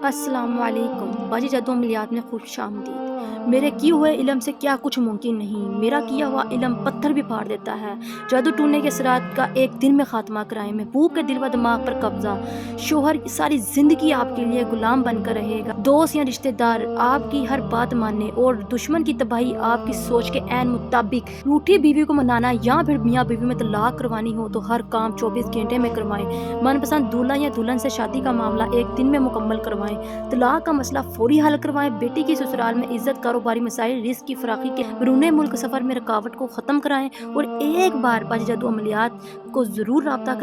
अस्सलाम वालेकुम बाजी जद्दो अमलियात में खुश आमदीद। मेरे किए हुए इल्म से क्या कुछ मुमकिन नहीं, मेरा किया हुआ इल्म पत्थर भी फाड़ देता है। जादू टूटने के असरात का एक दिन में खात्मा कराएं, महबूब के दिल व दिमाग पर कब्जा। शोहर सारी जिंदगी आपके लिए गुलाम बनकर रहेगा। दोस्त या रिश्तेदार आपकी हर बात माने और दुश्मन की तबाही आपकी सोच के ऐन मुताबिक। रूठी बीवी को मनाना या फिर मियाँ बीवी में तलाक करवानी हो तो हर काम 24 घंटे में करवाएं। मनपसंद दूल्हा या दुल्हन से शादी का मामला एक दिन में मुकम्मल करवाएं। तलाक का मसला फौरी हल करवाएं। बेटी की ससुराल में इज्जत, कारोबारी मसाइल, रिस्क की फराकी के बैरून मुल्क सफर में रुकावट को खत्म कराएं। और एक बार बाजी जादू अमलियात को जरूर रब्ता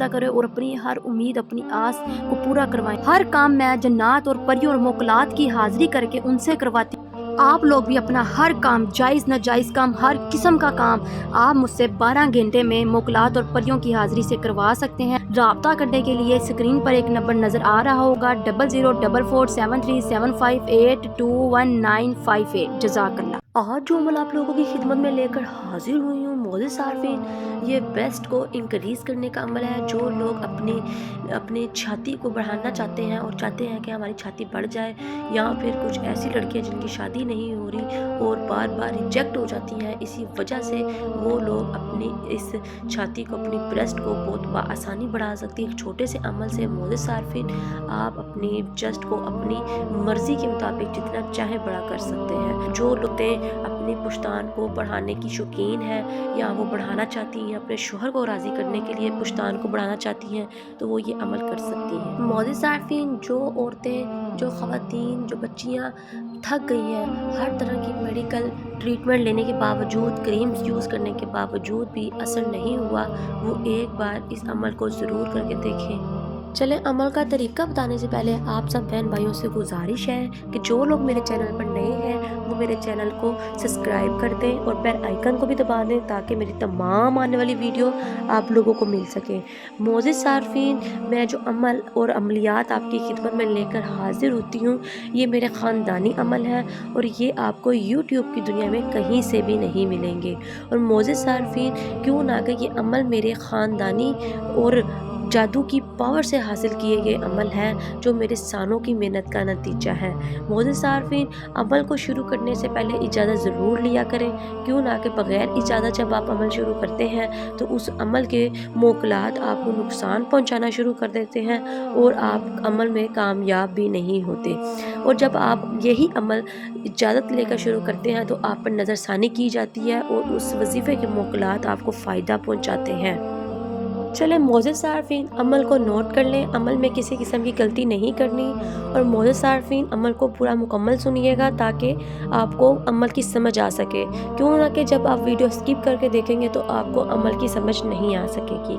करें और अपनी हर उम्मीद, अपनी आस को पूरा करवाएं। हर काम मैं जन्नात और परियों और मोकलात की हाजिरी करके उनसे करवाती। आप लोग भी अपना हर काम, जायज़ नाजायज़ काम, हर किस्म का काम आप मुझसे 12 घंटे में मोकलात और परियों की हाजिरी से करवा सकते हैं। राब्ता करने के लिए स्क्रीन पर एक नंबर नज़र आ रहा होगा 00447375821958। जज़ाकल्लाह। आज जो अमल आप लोगों की खिदमत में लेकर हाजिर हुई हूँ मोअज़्ज़िज़ सारफीन, ये बेस्ट को इंक्रीज़ करने का अमल है। जो लोग अपनी छाती को बढ़ाना चाहते हैं और चाहते हैं कि हमारी छाती बढ़ जाए, या फिर कुछ ऐसी लड़कियां जिनकी शादी नहीं हो रही और बार बार रिजेक्ट हो जाती हैं, इसी वजह से वो लोग अपनी इस छाती को, अपनी ब्रेस्ट को बहुत आसानी बढ़ा सकती है एक छोटे से अमल से। मोअज़्ज़िज़ सारफीन, आप अपनी चेस्ट को अपनी मर्ज़ी के मुताबिक जितना चाहे बड़ा कर सकते हैं। जो लोग अपनी पुश्तान को बढ़ाने की शौकीन है या वो बढ़ाना चाहती हैं, अपने शोहर को राज़ी करने के लिए पुश्तान को बढ़ाना चाहती हैं, तो वो ये अमल कर सकती हैं। मोअज़्ज़िज़ सारफीन, जो औरतें, जो ख़वातीन, जो बच्चियाँ थक गई हैं, हर तरह की मेडिकल ट्रीटमेंट लेने के बावजूद, क्रीम्स यूज़ करने के बावजूद भी असर नहीं हुआ, वो एक बार इस अमल को ज़रूर करके देखें। चले अमल का तरीका बताने से पहले आप सब बहन भाइयों से गुजारिश है कि जो लोग मेरे चैनल पर नए हैं वो मेरे चैनल को सब्सक्राइब कर दें और बेल आइकन को भी दबा दें ताकि मेरी तमाम आने वाली वीडियो आप लोगों को मिल सके। मोअज़्ज़िज़ सारफीन, मैं जो अमल और अमलियात आपकी खिदमत में लेकर हाजिर होती हूँ, ये मेरे ख़ानदानी अमल है और ये आपको यूट्यूब की दुनिया में कहीं से भी नहीं मिलेंगे। और मोअज़्ज़िज़ सारफीन, क्यों ना कि ये अमल मेरे ख़ानदानी और जादू की पावर से हासिल किए गए अमल हैं, जो मेरे सालों की मेहनत का नतीजा है। मोअज़्ज़िज़ सारफीन, अमल को शुरू करने से पहले इजाज़त ज़रूर लिया करें। क्यों ना कि बग़ैर इजाज़त जब आप अमल शुरू करते हैं तो उस अमल के मोकलात आपको नुकसान पहुंचाना शुरू कर देते हैं और आप अमल में कामयाब भी नहीं होते। और जब आप यही अमल इजाज़त लेकर शुरू करते हैं तो आप पर नज़रसानी की जाती है और उस वजीफ़े के मोकलात आपको फ़ायदा पहुँचाते हैं। चले मोअज़्ज़िज़ सारफीन, अमल को नोट कर लें। अमल में किसी किस्म की गलती नहीं करनी। और मोअज़्ज़िज़ सारफीन, अमल को पूरा मुकम्मल सुनिएगा ताकि आपको अमल की समझ आ सके। क्यों ना कि जब आप वीडियो स्किप करके देखेंगे तो आपको अमल की समझ नहीं आ सकेगी।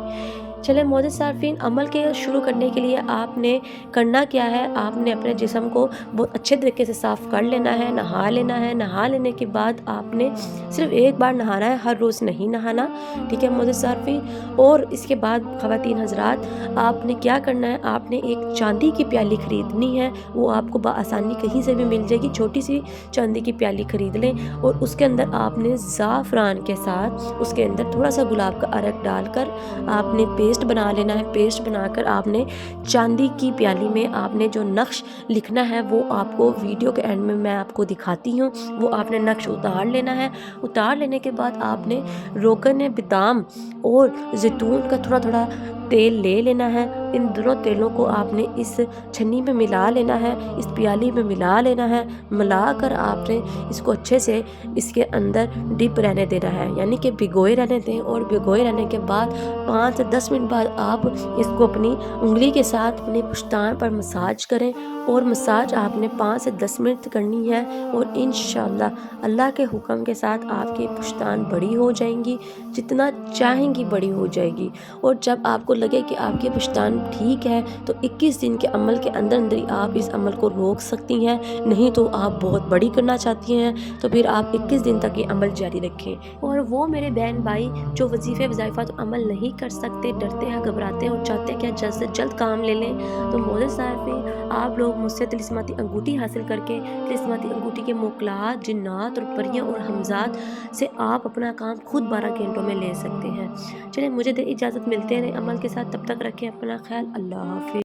चले मोअज़्ज़िज़ सारफीन, अमल के शुरू करने के लिए आपने करना क्या है, आपने अपने जिस्म को बहुत अच्छे तरीके से साफ़ कर लेना है, नहा लेना है। नहा लेने के बाद आपने सिर्फ एक बार नहाना है, हर रोज़ नहीं नहाना, ठीक है मोअज़्ज़िज़ सारफीन। और इसके बाद ख़वातीन हज़रात, आपने क्या करना है, आपने एक चांदी की प्याली ख़रीदनी है। वो आपको बआसानी कहीं से भी मिल जाएगी। छोटी सी चांदी की प्याली ख़रीद लें और उसके अंदर आपने ज़ाफ़रान के साथ उसके अंदर थोड़ा सा गुलाब का अरक डालकर आपने पेस्ट बना लेना है। पेस्ट बनाकर आपने चांदी की प्याली में आपने जो नक्श लिखना है वो आपको वीडियो के एंड में मैं आपको दिखाती हूँ। वो आपने नक्श उतार लेना है। उतार लेने के बाद आपने रोगन बादाम और जैतून का थोड़ा थोड़ा तेल ले लेना है। इन दोनों तेलों को आपने इस छन्नी में मिला लेना है, इस प्याली में मिला लेना है। मिलाकर आपने इसको अच्छे से इसके अंदर डिप रहने देना है, यानी कि भिगोए रहने दें। और भिगोए रहने के बाद 5 से 10 मिनट बाद आप इसको अपनी उंगली के साथ अपने पुश्तान पर मसाज करें। और मसाज आपने 5 से 10 मिनट करनी है और इंशाअल्लाह अल्लाह के हुक्म के साथ आपकी पुश्तान बड़ी हो जाएंगी, जितना चाहेंगी बड़ी हो जाएगी। और जब आपको लगे कि आपकी पुश्तान ठीक है तो 21 दिन के अमल के अंदर अंदर ही आप इस अमल को रोक सकती हैं। नहीं तो आप बहुत बड़ी करना चाहती हैं तो फिर आप 21 दिन तक ये अमल जारी रखें। और वो मेरे बहन भाई जो वजीफ़े वज़ाइफ़ा तो अमल नहीं कर सकते, डरते हैं, घबराते हैं और चाहते हैं कि जल्द से जल्द काम ले लें, तो मोअज़्ज़िज़ सारफीन, आप लोग मुझसे तिलिस्माती अंगूठी हासिल करके तिलिस्माती अंगूठी के मोकलात, जिन्नात और परियां और हमजात से आप अपना काम खुद 12 घंटों में ले सकते हैं। चलिए मुझे दे इजाज़त, मिलते हैं अमल के साथ, तब तक रखें अपना ख्याल। अल्लाह हाफ़िज़।